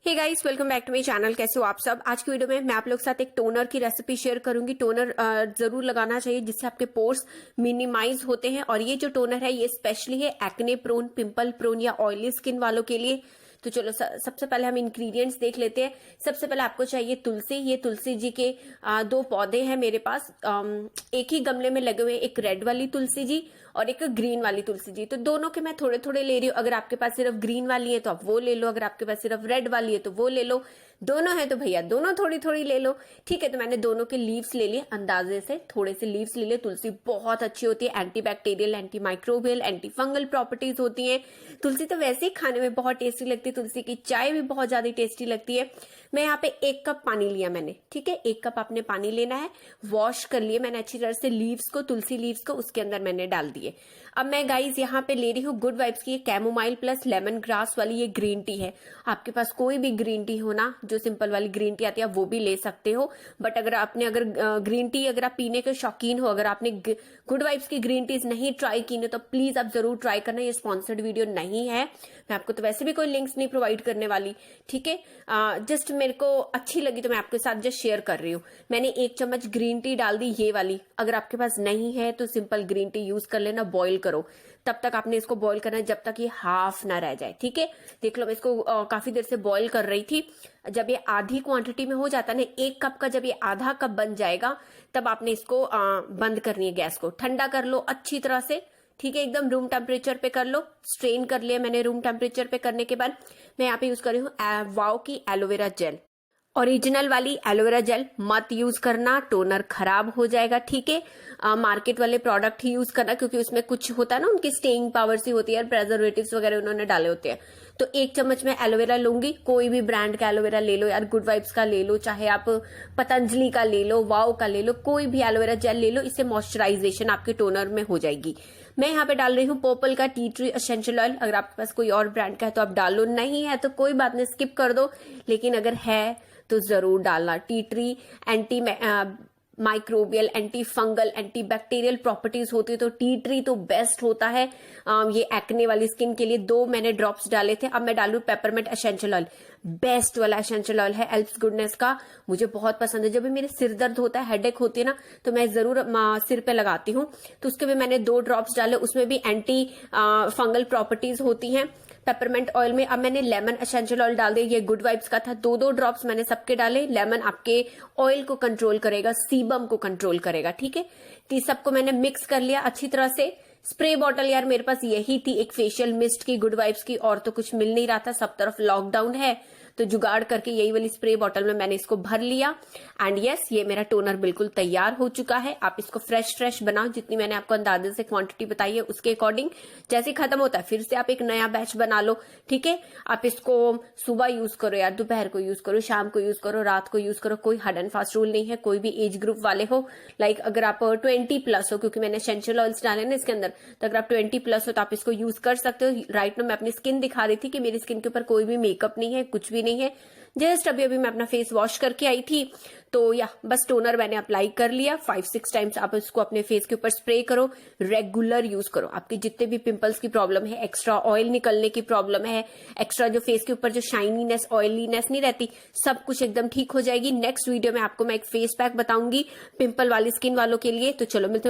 Hey guys, welcome back to my channel. कैसे हो आप सब। आज की वीडियो में मैं आप लोग के साथ एक टोनर की रेसिपी शेयर करूंगी। टोनर जरूर लगाना चाहिए जिससे आपके पोर्स मिनिमाइज होते हैं। और ये जो टोनर है ये स्पेशली है एक्ने प्रोन, पिंपल प्रोन या ऑयली स्किन वालों के लिए। तो चलो सबसे पहले हम इंग्रेडिएंट्स देख लेते हैं। सबसे पहले आपको चाहिए तुलसी। ये तुलसी जी के दो पौधे हैं मेरे पास, एक ही गमले में लगे हुए, एक रेड वाली तुलसी जी और एक ग्रीन वाली तुलसी जी। तो दोनों के मैं थोड़े थोड़े ले रही हूँ। अगर आपके पास सिर्फ ग्रीन वाली है तो आप वो ले लो, अगर आपके पास सिर्फ रेड वाली है तो वो ले लो, दोनों है तो भैया दोनों थोड़ी थोड़ी ले लो। ठीक है, तो मैंने दोनों के लीव्स ले लिए, अंदाजे से थोड़े से लीव्स ले लिए। तुलसी बहुत अच्छी होती है, anti bacterial, anti microbial, anti fungal properties होती हैं। तुलसी तो वैसे ही खाने में बहुत टेस्टी लगती है, तुलसी की चाय भी बहुत ज्यादा टेस्टी लगती है। मैं यहाँ पे 1 कप पानी लिया मैंने। ठीक है, 1 कप आपने पानी लेना है। वॉश कर लिए मैंने अच्छी तरह से लीव्स को, तुलसी लीव्स को उसके अंदर मैंने डाल दिए। अब मैं गाइज यहाँ पे ले रही हूँ गुड वाइब्स की कैमोमाइल प्लस लेमन ग्रास वाली ये ग्रीन टी है। आपके पास कोई भी ग्रीन टी हो ना, जो सिंपल वाली ग्रीन टी आती है वो भी ले सकते हो। बट अगर ग्रीन टी अगर आप पीने के शौकीन हो, अगर आपने गुड वाइब्स की ग्रीन टीज नहीं ट्राई की तो प्लीज आप जरूर ट्राई करना। ये स्पॉन्सर्ड वीडियो नहीं है, मैं आपको तो वैसे भी कोई लिंक्स नहीं प्रोवाइड करने वाली। ठीक है, जस्ट मेरे को अच्छी लगी तो मैं आपके साथ जस्ट शेयर कर रही हूँ। मैंने 1 चम्मच ग्रीन टी डाल दी, ये वाली। अगर आपके पास नहीं है तो सिंपल ग्रीन टी यूज कर लेना। बॉईल करो, तब तक आपने इसको बॉईल करना है जब तक ये हाफ ना रह जाए। ठीक है, देख लो मैं इसको काफी देर से बॉईल कर रही थी। जब ये आधी क्वांटिटी में हो जाता है ना, 1 कप का जब ये आधा कप बन जाएगा तब आपने इसको बंद करनी है। गैस को ठंडा कर लो अच्छी तरह से। ठीक है, एकदम रूम टेम्परेचर पे कर लो। स्ट्रेन कर लिया मैंने रूम टेम्परेचर पे करने के बाद मैं यहाँ पे यूज कर रही हूँ वाओ की एलोवेरा जेल। ओरिजिनल वाली एलोवेरा जेल मत यूज करना, टोनर खराब हो जाएगा। ठीक है, मार्केट वाले प्रोडक्ट ही यूज करना, क्योंकि उसमें कुछ होता है ना, उनकी स्टेइंग पावर सी होती है, प्रेजर्वेटिव्स वगैरह उन्होंने डाले होते हैं। तो 1 चम्मच में एलोवेरा लूंगी। कोई भी ब्रांड का एलोवेरा ले लो यार, गुड वाइब्स का ले लो, चाहे आप पतंजलि का ले लो, वाओ का ले लो, कोई भी एलोवेरा जेल ले लो। इससे मॉइस्चराइजेशन आपके टोनर में हो जाएगी। मैं यहाँ पे डाल रही हूँ पर्पल का टी ट्री एसेंशियल ऑयल। अगर आपके पास कोई और ब्रांड का है तो आप डालो, नहीं है तो कोई बात नहीं, स्किप कर दो। लेकिन अगर है तो जरूर डालना। Tea tree anti microbial, anti fungal, anti bacterial properties होती है, तो टी ट्री तो बेस्ट होता है ये एक्ने वाली स्किन के लिए। 2 मैंने ड्रॉप्स डाले थे। अब मैं डालू पेपरमेंट एसेंशियल ऑयल, बेस्ट वाला एसेंशियल ऑयल है एल्प्स गुडनेस का, मुझे बहुत पसंद है। जब भी मेरे सिर दर्द होता है, हेडेक होती है ना, तो मैं जरूर सिर पे लगाती हूँ। तो उसके भी मैंने 2 ड्रॉप्स डाले, उसमें भी एंटी फंगल प्रॉपर्टीज होती हैं पेपरमेंट ऑयल में। अब मैंने लेमन एसेंशियल ऑयल डाल दिया, ये गुड वाइब्स का था। 2-2 ड्रॉप्स मैंने सबके डाले। लेमन आपके ऑयल को कंट्रोल करेगा, सीबम को कंट्रोल करेगा। ठीक है, तो सबको मैंने मिक्स कर लिया अच्छी तरह से। स्प्रे बॉटल यार मेरे पास यही थी, एक फेशियल मिस्ट की गुड वाइब्स की, और तो कुछ मिल नहीं रहा था, सब तरफ लॉकडाउन है, तो जुगाड़ करके यही वाली स्प्रे बॉटल में मैंने इसको भर लिया। एंड यस, ये मेरा टोनर बिल्कुल तैयार हो चुका है। आप इसको फ्रेश बनाओ, जितनी मैंने आपको अंदाजे से क्वांटिटी बताई है उसके अकॉर्डिंग। जैसे खत्म होता है फिर से आप एक नया बैच बना लो। ठीक है, आप इसको सुबह यूज करो यार, दोपहर को यूज करो, शाम को यूज करो, रात को यूज करो, कोई हार्ड एंड फास्ट रूल नहीं है। कोई भी एज ग्रुप वाले हो, लाइक अगर आप 20+ हो, क्योंकि मैंने एसेंशियल ऑयल्स डाले ना इसके अंदर, तो अगर आप 20+ हो तो आप इसको यूज कर सकते हो। राइट ना, मैं अपनी स्किन दिखा रही थी कि मेरी स्किन के ऊपर कोई भी मेकअप नहीं है, कुछ भी नहीं है। जस्ट अभी मैं अपना फेस वॉश करके आई थी, तो या बस टोनर मैंने अप्लाई कर लिया। 5-6 टाइम्स आप इसको अपने फेस के ऊपर स्प्रे करो, रेगुलर यूज करो। आपके जितने भी पिंपल्स की प्रॉब्लम है, एक्स्ट्रा ऑयल निकलने की प्रॉब्लम है, एक्स्ट्रा जो फेस के ऊपर जो शाइनीनेस, ऑयलीनेस नहीं रहती, सब कुछ एकदम ठीक हो जाएगी। नेक्स्ट वीडियो में आपको मैं एक फेस पैक बताऊंगी पिंपल वाली स्किन वालों के लिए। तो चलो मिलते हैं।